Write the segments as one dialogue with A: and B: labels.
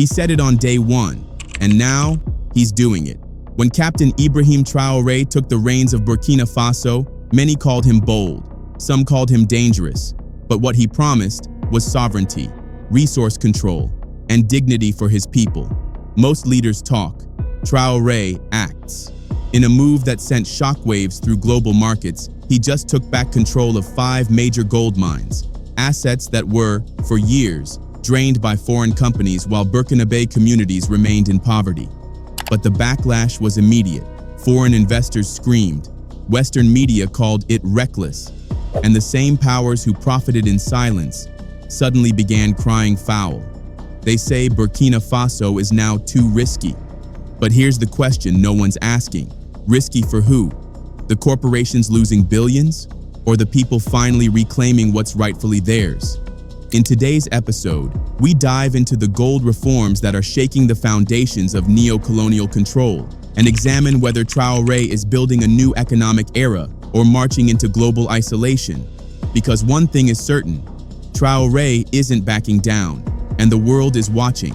A: He said it on day one, and now he's doing it. When Captain Ibrahim Traoré took the reins of Burkina Faso, many called him bold, some called him dangerous, but what he promised was sovereignty, resource control, and dignity for his people. Most leaders talk, Traoré acts. In a move that sent shockwaves through global markets, he just took back control of 5 major gold mines, assets that were, for years, drained by foreign companies while Burkinabè communities remained in poverty. But the backlash was immediate. Foreign investors screamed. Western media called it reckless. And the same powers who profited in silence suddenly began crying foul. They say Burkina Faso is now too risky. But here's the question no one's asking. Risky for who? The corporations losing billions? Or the people finally reclaiming what's rightfully theirs? In today's episode, we dive into the gold reforms that are shaking the foundations of neo-colonial control and examine whether Traoré is building a new economic era or marching into global isolation. Because one thing is certain, Traoré isn't backing down, and the world is watching.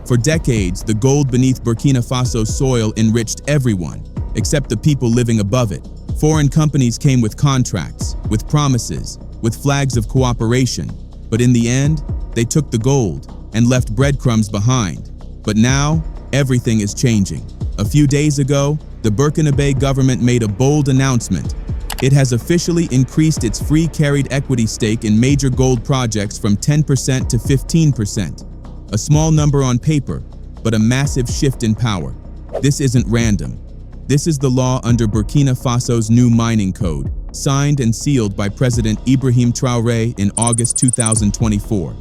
A: For decades, the gold beneath Burkina Faso's soil enriched everyone, except the people living above it. Foreign companies came with contracts, with promises, with flags of cooperation, but in the end, they took the gold and left breadcrumbs behind. But now, everything is changing. A few days ago, the Burkinabè government made a bold announcement. It has officially increased its free carried equity stake in major gold projects from 10% to 15%. A small number on paper, but a massive shift in power. This isn't random. This is the law under Burkina Faso's new mining code, signed and sealed by President Ibrahim Traoré in August 2024.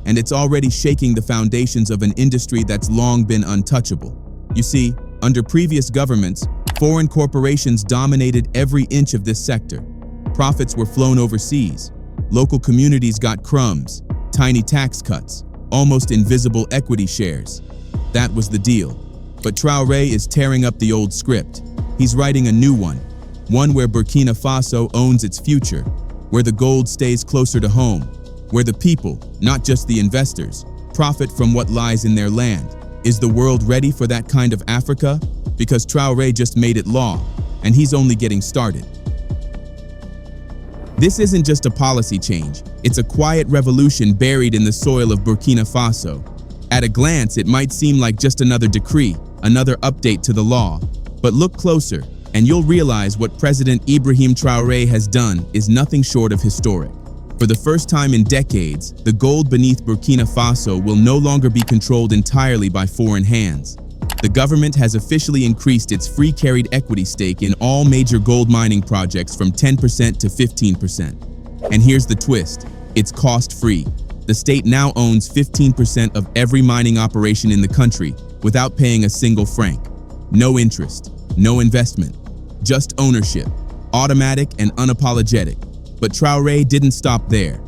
A: And it's already shaking the foundations of an industry that's long been untouchable. You see, under previous governments, foreign corporations dominated every inch of this sector. Profits were flown overseas. Local communities got crumbs, tiny tax cuts, almost invisible equity shares. That was the deal. But Traoré is tearing up the old script. He's writing a new one where Burkina Faso owns its future, where the gold stays closer to home, where the people, not just the investors, profit from what lies in their land. Is the world ready for that kind of Africa? Because Traoré just made it law, and he's only getting started. This isn't just a policy change, it's a quiet revolution buried in the soil of Burkina Faso. At a glance, it might seem like just another decree, another update to the law. But look closer, and you'll realize what President Ibrahim Traoré has done is nothing short of historic. For the first time in decades, the gold beneath Burkina Faso will no longer be controlled entirely by foreign hands. The government has officially increased its free carried equity stake in all major gold mining projects from 10% to 15%. And here's the twist, it's cost-free. The state now owns 15% of every mining operation in the country without paying a single franc. No interest, no investment, just ownership, automatic and unapologetic. But Traoré didn't stop there.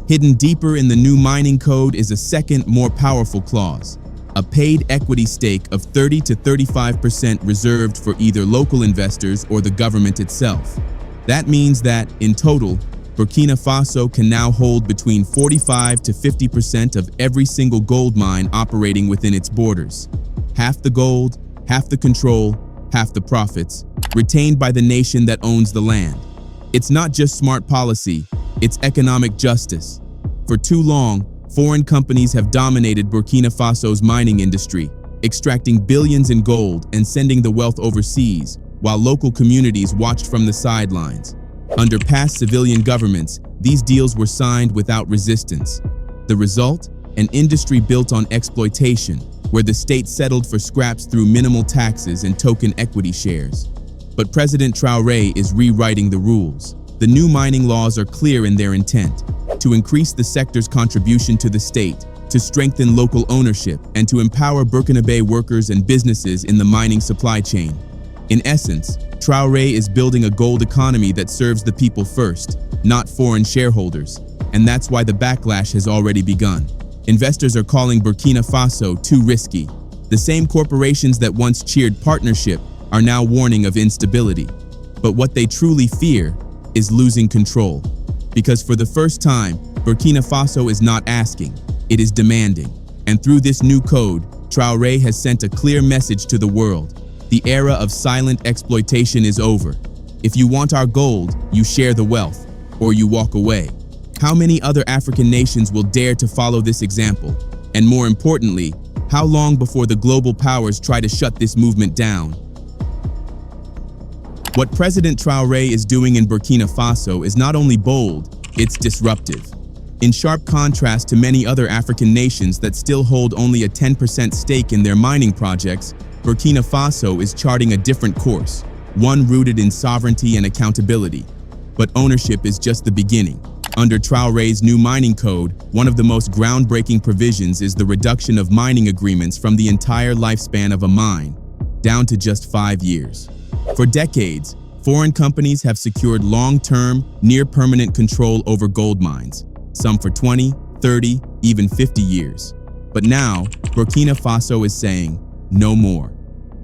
A: Hidden deeper in the new mining code is a second, more powerful clause, a paid equity stake of 30 to 35% reserved for either local investors or the government itself. That means that, in total, Burkina Faso can now hold between 45 to 50% of every single gold mine operating within its borders. Half the gold, half the control, half the profits, retained by the nation that owns the land. It's not just smart policy, it's economic justice. For too long, foreign companies have dominated Burkina Faso's mining industry, extracting billions in gold and sending the wealth overseas, while local communities watched from the sidelines. Under past civilian governments, these deals were signed without resistance. The result? An industry built on exploitation, where the state settled for scraps through minimal taxes and token equity shares. But President Traoré is rewriting the rules. The new mining laws are clear in their intent: to increase the sector's contribution to the state, to strengthen local ownership, and to empower Burkinabè workers and businesses in the mining supply chain. In essence, Traoré is building a gold economy that serves the people first, not foreign shareholders, and that's why the backlash has already begun. Investors are calling Burkina Faso too risky. The same corporations that once cheered partnership are now warning of instability. But what they truly fear is losing control. Because for the first time, Burkina Faso is not asking, it is demanding. And through this new code, Traoré has sent a clear message to the world. The era of silent exploitation is over. If you want our gold, you share the wealth, or you walk away. How many other African nations will dare to follow this example? And more importantly, how long before the global powers try to shut this movement down? What President Traoré is doing in Burkina Faso is not only bold, it's disruptive. In sharp contrast to many other African nations that still hold only a 10% stake in their mining projects, Burkina Faso is charting a different course, one rooted in sovereignty and accountability. But ownership is just the beginning. Under Traoré's new mining code, one of the most groundbreaking provisions is the reduction of mining agreements from the entire lifespan of a mine, down to just 5 years. For decades, foreign companies have secured long-term, near-permanent control over gold mines, some for 20, 30, even 50 years. But now, Burkina Faso is saying, no more.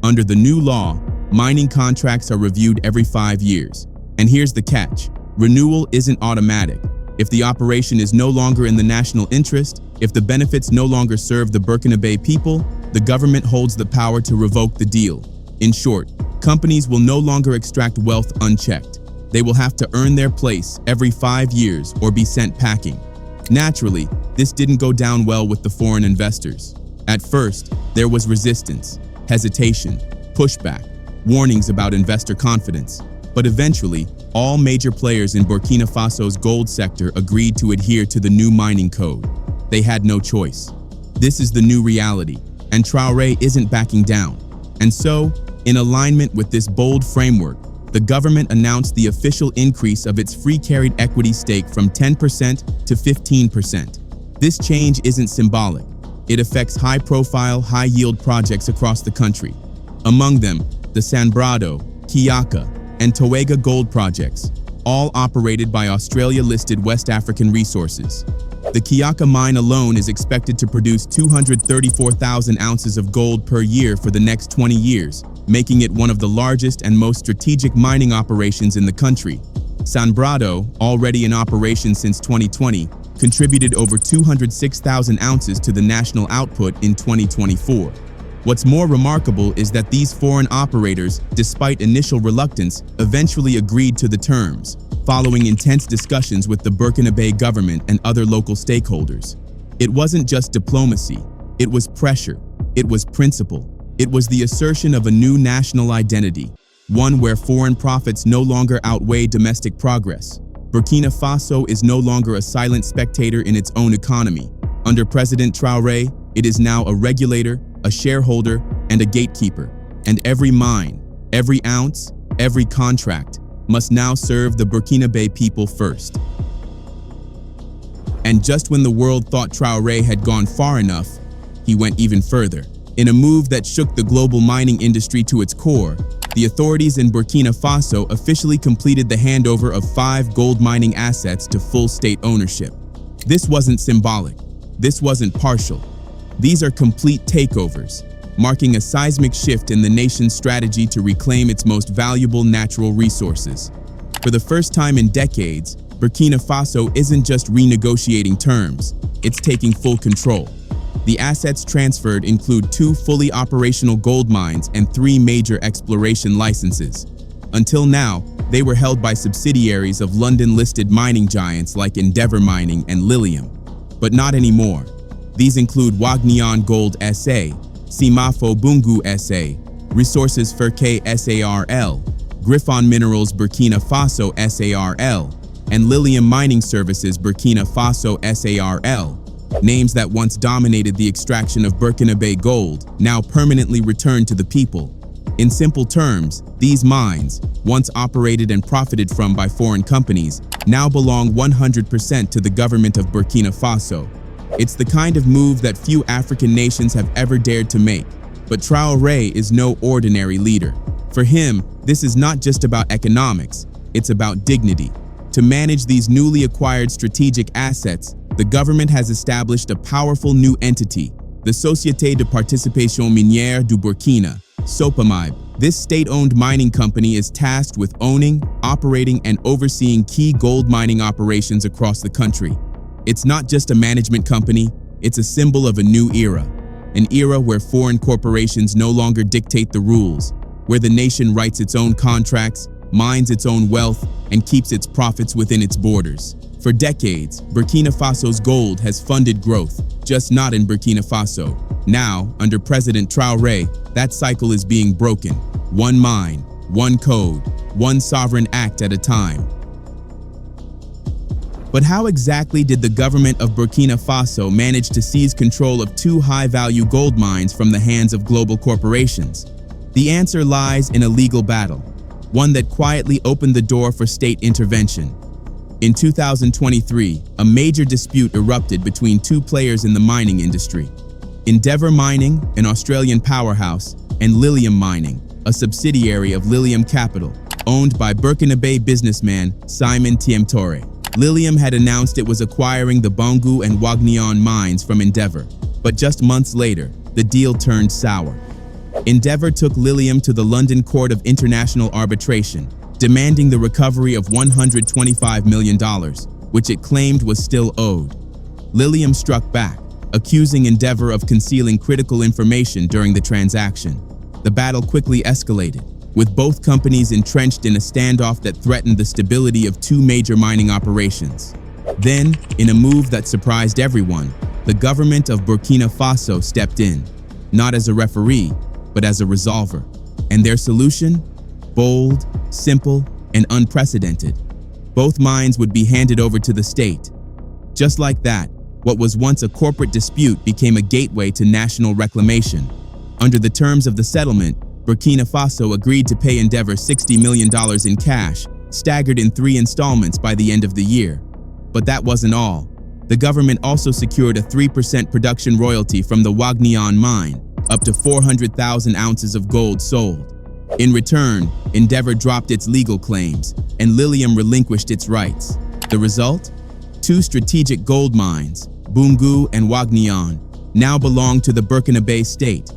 A: Under the new law, mining contracts are reviewed every 5 years. And here's the catch. Renewal isn't automatic. If the operation is no longer in the national interest, if the benefits no longer serve the Burkinabè people, the government holds the power to revoke the deal. In short, companies will no longer extract wealth unchecked. They will have to earn their place every 5 years or be sent packing. Naturally, this didn't go down well with the foreign investors. At first, there was resistance, hesitation, pushback, warnings about investor confidence. But eventually, all major players in Burkina Faso's gold sector agreed to adhere to the new mining code. They had no choice. This is the new reality, and Traoré isn't backing down. And so, in alignment with this bold framework, the government announced the official increase of its free carried equity stake from 10% to 15%. This change isn't symbolic. It affects high-profile, high-yield projects across the country. Among them, the Sanbrado, Kiaka, and Toega gold projects, all operated by Australia-listed West African Resources. The Kiaka mine alone is expected to produce 234,000 ounces of gold per year for the next 20 years, making it one of the largest and most strategic mining operations in the country. Sanbrado, already in operation since 2020, contributed over 206,000 ounces to the national output in 2024. What's more remarkable is that these foreign operators, despite initial reluctance, eventually agreed to the terms, following intense discussions with the Burkinabè government and other local stakeholders. It wasn't just diplomacy, it was pressure, it was principle, it was the assertion of a new national identity, one where foreign profits no longer outweigh domestic progress. Burkina Faso is no longer a silent spectator in its own economy. Under President Traoré, it is now a regulator, a shareholder, and a gatekeeper. And every mine, every ounce, every contract must now serve the Burkinabè people first. And just when the world thought Traoré had gone far enough, he went even further. In a move that shook the global mining industry to its core, the authorities in Burkina Faso officially completed the handover of 5 gold mining assets to full state ownership. This wasn't symbolic. This wasn't partial. These are complete takeovers, marking a seismic shift in the nation's strategy to reclaim its most valuable natural resources. For the first time in decades, Burkina Faso isn't just renegotiating terms, it's taking full control. The assets transferred include 2 fully operational gold mines and 3 major exploration licenses. Until now, they were held by subsidiaries of London-listed mining giants like Endeavour Mining and Lilium. But not anymore. These include Wagnion Gold SA, Simafo Bungu SA, Resources Ferke SARL, Griffon Minerals Burkina Faso SARL, and Lilium Mining Services Burkina Faso SARL. Names that once dominated the extraction of Burkinabè gold now permanently returned to the people. In simple terms, these mines, once operated and profited from by foreign companies, now belong 100% to the government of Burkina Faso. It's the kind of move that few African nations have ever dared to make. But Traoré is no ordinary leader. For him, this is not just about economics, it's about dignity. To manage these newly acquired strategic assets, the government has established a powerful new entity, the Société de Participation Minière du Burkina, SOPAMIB. This state-owned mining company is tasked with owning, operating, and overseeing key gold mining operations across the country. It's not just a management company, It's a symbol of a new era, an era where foreign corporations no longer dictate the rules, where the nation writes its own contracts, mines its own wealth, and keeps its profits within its borders. For decades, Burkina Faso's gold has funded growth, just not in Burkina Faso. Now, under President Traoré, that cycle is being broken. One mine, one code, one sovereign act at a time. But how exactly did the government of Burkina Faso manage to seize control of two high-value gold mines from the hands of global corporations? The answer lies in a legal battle, one that quietly opened the door for state intervention. In 2023, a major dispute erupted between two players in the mining industry: Endeavour Mining, an Australian powerhouse, and Lilium Mining, a subsidiary of Lilium Capital, owned by Burkinabè businessman Simon Traoré. Lilium had announced it was acquiring the Bongu and Wagnion mines from Endeavour, but just months later, the deal turned sour. Endeavour took Lilium to the London Court of International Arbitration, demanding the recovery of $125 million, which it claimed was still owed. Lilium struck back, accusing Endeavour of concealing critical information during the transaction. The battle quickly escalated, with both companies entrenched in a standoff that threatened the stability of two major mining operations. Then, in a move that surprised everyone, the government of Burkina Faso stepped in, not as a referee, but as a resolver. And their solution? Bold, simple, and unprecedented. Both mines would be handed over to the state. Just like that, what was once a corporate dispute became a gateway to national reclamation. Under the terms of the settlement, Burkina Faso agreed to pay Endeavour $60 million in cash, staggered in 3 installments by the end of the year. But that wasn't all. The government also secured a 3% production royalty from the Wagnion mine, up to 400,000 ounces of gold sold. In return, Endeavour dropped its legal claims, and Lilium relinquished its rights. The result? 2 strategic gold mines, Bongu and Wagnion, now belong to the Burkinabè state.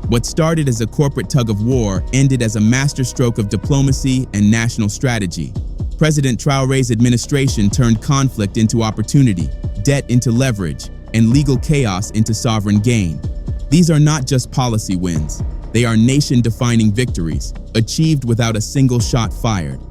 A: What started as a corporate tug-of-war ended as a masterstroke of diplomacy and national strategy. President Traoré's administration turned conflict into opportunity, debt into leverage, and legal chaos into sovereign gain. These are not just policy wins. They are nation-defining victories, achieved without a single shot fired.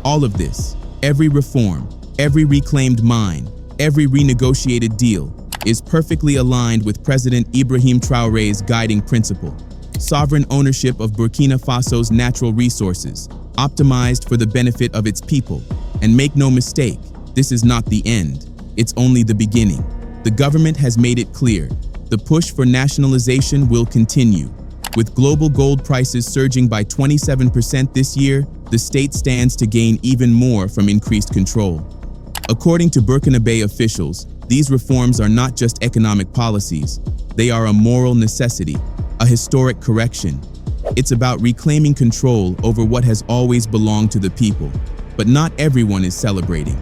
A: All of this, every reform, every reclaimed mine, every renegotiated deal, is perfectly aligned with President Ibrahim Traoré's guiding principle: sovereign ownership of Burkina Faso's natural resources, optimized for the benefit of its people. And make no mistake, this is not the end. It's only the beginning. The government has made it clear: the push for nationalization will continue. With global gold prices surging by 27% this year, the state stands to gain even more from increased control. According to Burkinabè officials, these reforms are not just economic policies. They are a moral necessity, a historic correction. It's about reclaiming control over what has always belonged to the people. But not everyone is celebrating.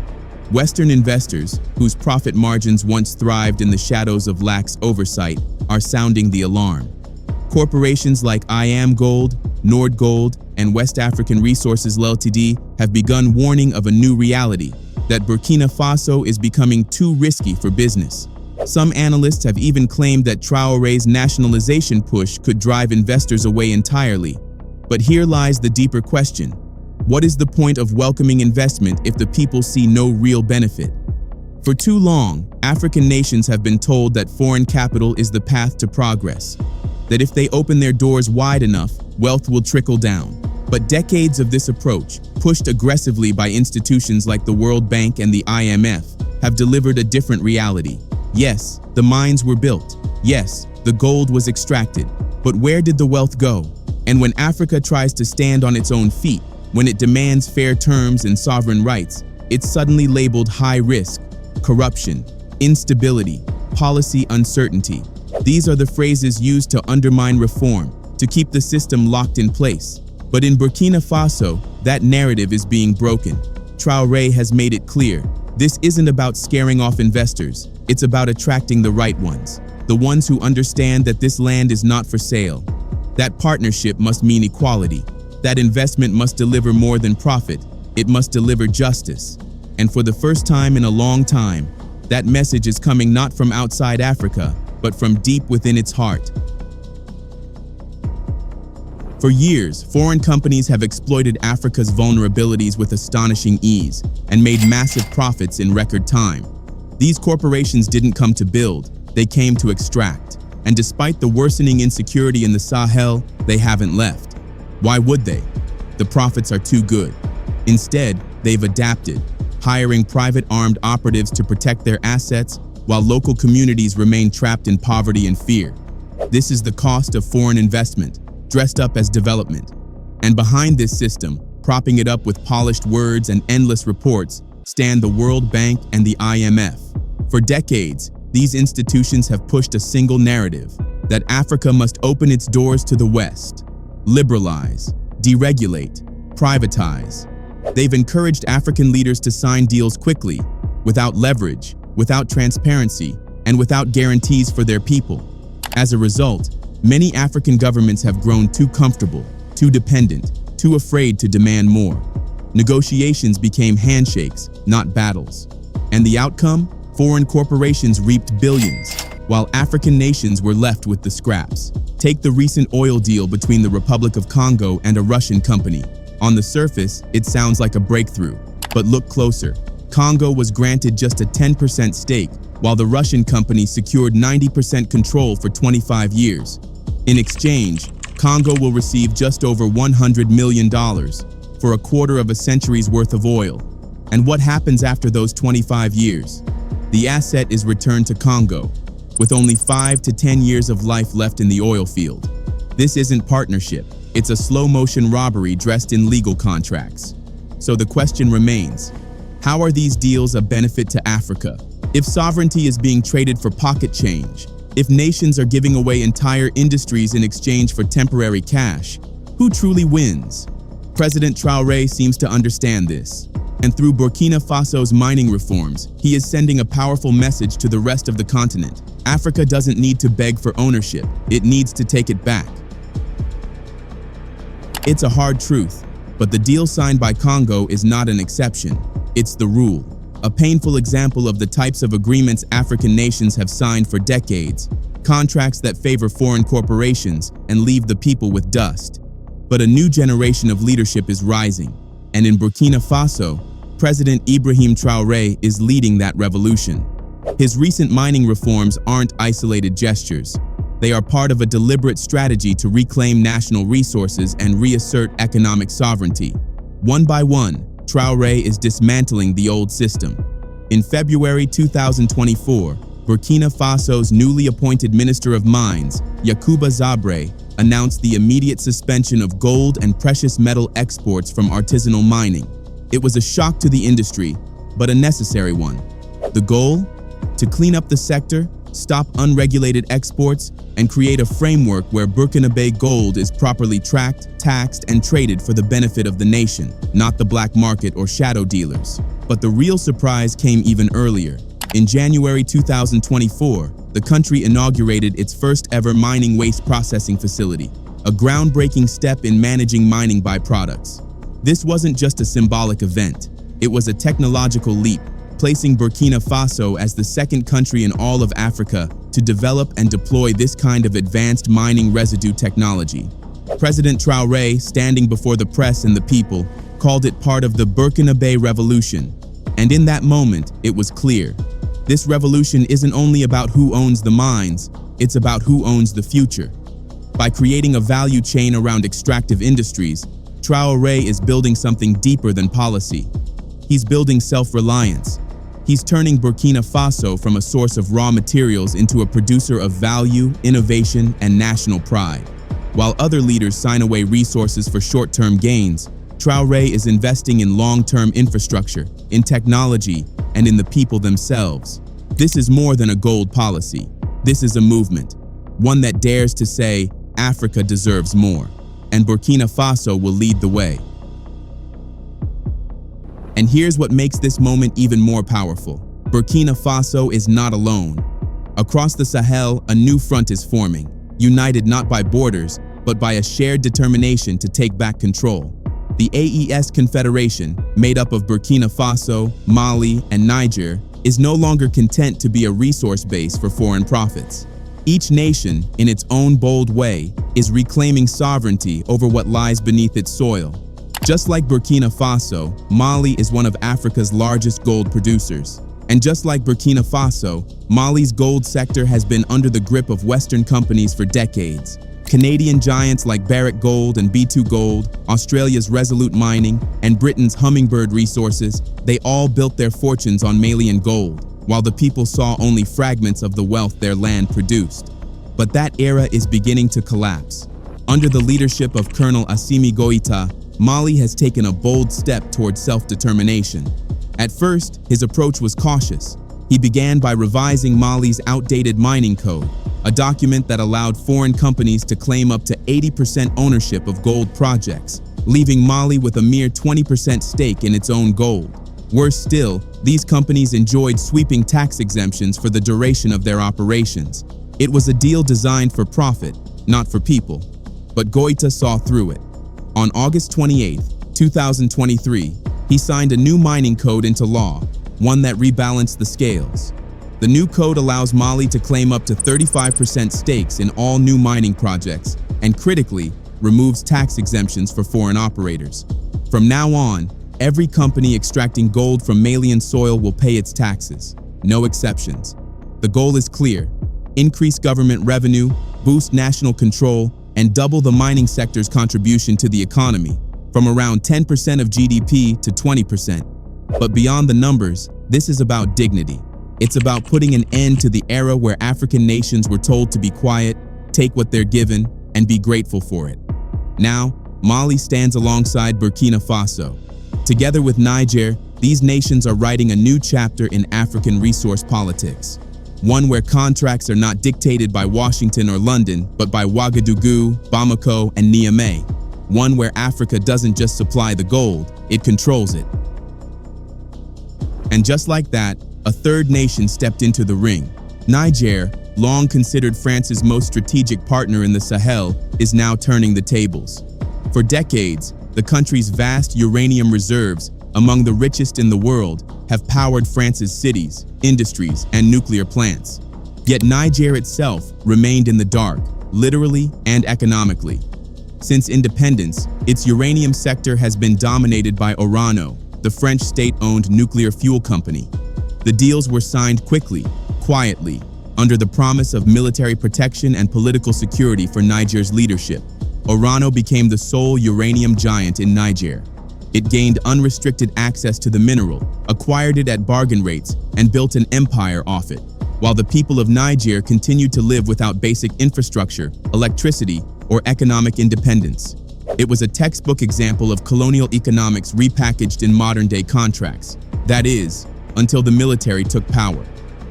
A: Western investors, whose profit margins once thrived in the shadows of lax oversight, are sounding the alarm. Corporations like IAMGold, Nordgold, and West African Resources Ltd have begun warning of a new reality: that Burkina Faso is becoming too risky for business. Some analysts have even claimed that Traoré's nationalization push could drive investors away entirely. But here lies the deeper question: what is the point of welcoming investment if the people see no real benefit? For too long, African nations have been told that foreign capital is the path to progress, that if they open their doors wide enough, wealth will trickle down. But decades of this approach, pushed aggressively by institutions like the World Bank and the IMF, have delivered a different reality. Yes, the mines were built. Yes, the gold was extracted. But where did the wealth go? And when Africa tries to stand on its own feet, when it demands fair terms and sovereign rights, it's suddenly labeled high risk, corruption, instability, policy uncertainty. These are the phrases used to undermine reform, to keep the system locked in place. But in Burkina Faso, that narrative is being broken. Traoré has made it clear: this isn't about scaring off investors, it's about attracting the right ones, the ones who understand that this land is not for sale. That partnership must mean equality. That investment must deliver more than profit, it must deliver justice. And for the first time in a long time, That message is coming not from outside Africa, but from deep within its heart. For years, foreign companies have exploited Africa's vulnerabilities with astonishing ease and made massive profits in record time. These corporations didn't come to build, they came to extract. And despite the worsening insecurity in the Sahel, they haven't left. Why would they? The profits are too good. Instead, they've adapted, hiring private armed operatives to protect their assets while local communities remain trapped in poverty and fear. This is the cost of foreign investment, dressed up as development. And behind this system, propping it up with polished words and endless reports, stand the World Bank and the IMF. For decades, these institutions have pushed a single narrative, that Africa must open its doors to the West, liberalize, deregulate, privatize. They've encouraged African leaders to sign deals quickly, without leverage, without transparency, and without guarantees for their people. As a result, many African governments have grown too comfortable, too dependent, too afraid to demand more. Negotiations became handshakes, not battles. And the outcome? Foreign corporations reaped billions, while African nations were left with the scraps. Take the recent oil deal between the Republic of Congo and a Russian company. On the surface, it sounds like a breakthrough, but look closer. Congo was granted just a 10% stake, while the Russian company secured 90% control for 25 years. In exchange, Congo will receive just over $100 million for a quarter of a century's worth of oil. And what happens after those 25 years? The asset is returned to Congo, with only 5 to 10 years of life left in the oil field. This isn't partnership, it's a slow-motion robbery dressed in legal contracts. So the question remains, how are these deals a benefit to Africa? If sovereignty is being traded for pocket change, if nations are giving away entire industries in exchange for temporary cash, who truly wins? President Traoré seems to understand this. And through Burkina Faso's mining reforms, he is sending a powerful message to the rest of the continent. Africa doesn't need to beg for ownership, it needs to take it back. It's a hard truth, but the deal signed by Congo is not an exception, it's the rule. A painful example of the types of agreements African nations have signed for decades, contracts that favor foreign corporations and leave the people with dust. But a new generation of leadership is rising, and in Burkina Faso, President Ibrahim Traoré is leading that revolution. His recent mining reforms aren't isolated gestures. They are part of a deliberate strategy to reclaim national resources and reassert economic sovereignty. One by one, Traoré is dismantling the old system. In February 2024, Burkina Faso's newly appointed Minister of Mines, Yacouba Zabré, announced the immediate suspension of gold and precious metal exports from artisanal mining. It was a shock to the industry, but a necessary one. The goal? To clean up the sector, stop unregulated exports, and create a framework where Burkinabè gold is properly tracked, taxed, and traded for the benefit of the nation, not the black market or shadow dealers. But the real surprise came even earlier. In January 2024, the country inaugurated its first ever mining waste processing facility, a groundbreaking step in managing mining byproducts. This wasn't just a symbolic event, it was a technological leap, placing Burkina Faso as the second country in all of Africa to develop and deploy this kind of advanced mining residue technology. President Traoré, standing before the press and the people, called it part of the Burkinabè revolution. And in that moment, it was clear. This revolution isn't only about who owns the mines, it's about who owns the future. By creating a value chain around extractive industries, Traoré is building something deeper than policy. He's building self-reliance. He's turning Burkina Faso from a source of raw materials into a producer of value, innovation, and national pride. While other leaders sign away resources for short-term gains, Traoré is investing in long-term infrastructure, in technology, and in the people themselves. This is more than a gold policy. This is a movement, one that dares to say, Africa deserves more, and Burkina Faso will lead the way. And here's what makes this moment even more powerful. Burkina Faso is not alone. Across the Sahel, a new front is forming, united not by borders, but by a shared determination to take back control. The AES Confederation, made up of Burkina Faso, Mali, and Niger, is no longer content to be a resource base for foreign profits. Each nation, in its own bold way, is reclaiming sovereignty over what lies beneath its soil. Just like Burkina Faso, Mali is one of Africa's largest gold producers. And just like Burkina Faso, Mali's gold sector has been under the grip of Western companies for decades. Canadian giants like Barrick Gold and B2 Gold, Australia's Resolute Mining, and Britain's Hummingbird Resources, they all built their fortunes on Malian gold, while the people saw only fragments of the wealth their land produced. But that era is beginning to collapse. Under the leadership of Colonel Assimi Goïta, Mali has taken a bold step toward self-determination. At first, his approach was cautious. He began by revising Mali's outdated mining code, a document that allowed foreign companies to claim up to 80% ownership of gold projects, leaving Mali with a mere 20% stake in its own gold. Worse still, these companies enjoyed sweeping tax exemptions for the duration of their operations. It was a deal designed for profit, not for people. But Goïta saw through it. On August 28, 2023, he signed a new mining code into law, one that rebalanced the scales. The new code allows Mali to claim up to 35% stakes in all new mining projects and, critically, removes tax exemptions for foreign operators. From now on, every company extracting gold from Malian soil will pay its taxes, no exceptions. The goal is clear: increase government revenue, boost national control, and double the mining sector's contribution to the economy, from around 10% of GDP to 20%. But beyond the numbers, this is about dignity. It's about putting an end to the era where African nations were told to be quiet, take what they're given, and be grateful for it. Now, Mali stands alongside Burkina Faso. Together with Niger, these nations are writing a new chapter in African resource politics. One where contracts are not dictated by Washington or London, but by Ouagadougou, Bamako, and Niamey. One where Africa doesn't just supply the gold, it controls it. And just like that, a third nation stepped into the ring. Niger, long considered France's most strategic partner in the Sahel, is now turning the tables. For decades, the country's vast uranium reserves, among the richest in the world, have powered France's cities, industries, and nuclear plants. Yet Niger itself remained in the dark, literally and economically. Since independence, its uranium sector has been dominated by Orano, the French state-owned nuclear fuel company. The deals were signed quickly, quietly, under the promise of military protection and political security for Niger's leadership. Orano became the sole uranium giant in Niger. It gained unrestricted access to the mineral, acquired it at bargain rates, and built an empire off it, while the people of Niger continued to live without basic infrastructure, electricity, or economic independence. It was a textbook example of colonial economics repackaged in modern-day contracts. That is, until the military took power.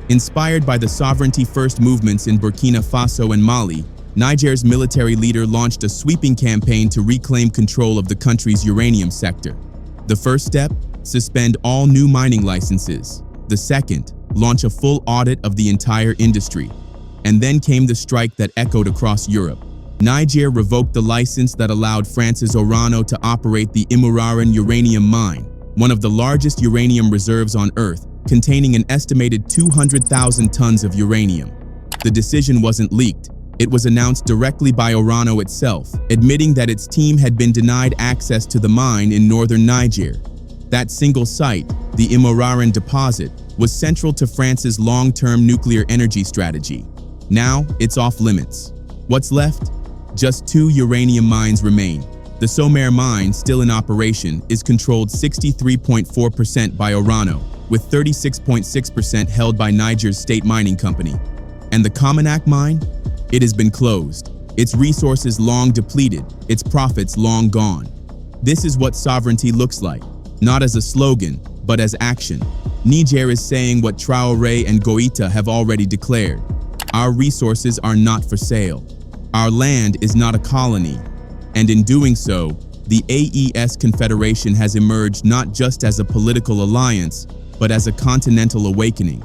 A: Inspired by the sovereignty-first movements in Burkina Faso and Mali, Niger's military leader launched a sweeping campaign to reclaim control of the country's uranium sector. The first step? Suspend all new mining licenses. The second? Launch a full audit of the entire industry. And then came the strike that echoed across Europe. Niger revoked the license that allowed France's Orano to operate the Imuraren uranium mine, one of the largest uranium reserves on Earth, containing an estimated 200,000 tons of uranium. The decision wasn't leaked. It was announced directly by Orano itself, admitting that its team had been denied access to the mine in northern Niger. That single site, the Imuraren deposit, was central to France's long-term nuclear energy strategy. Now, it's off limits. What's left? Just 2 uranium mines remain. The Sommer mine, still in operation, is controlled 63.4% by Orano, with 36.6% held by Niger's state mining company. And the Cominac mine? It has been closed. Its resources long depleted, its profits long gone. This is what sovereignty looks like, not as a slogan, but as action. Niger is saying what Traoré and Goïta have already declared. Our resources are not for sale. Our land is not a colony. And in doing so, the AES Confederation has emerged not just as a political alliance, but as a continental awakening.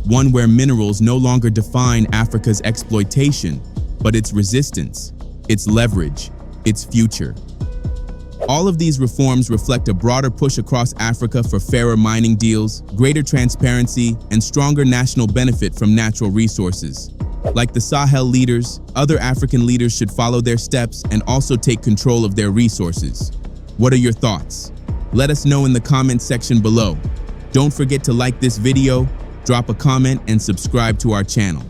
A: One where minerals no longer define Africa's exploitation, but its resistance, its leverage, its future. All of these reforms reflect a broader push across Africa for fairer mining deals, greater transparency, and stronger national benefit from natural resources. Like the Sahel leaders, other African leaders should follow their steps and also take control of their resources. What are your thoughts? Let us know in the comments section below. Don't forget to like this video, drop a comment, and subscribe to our channel.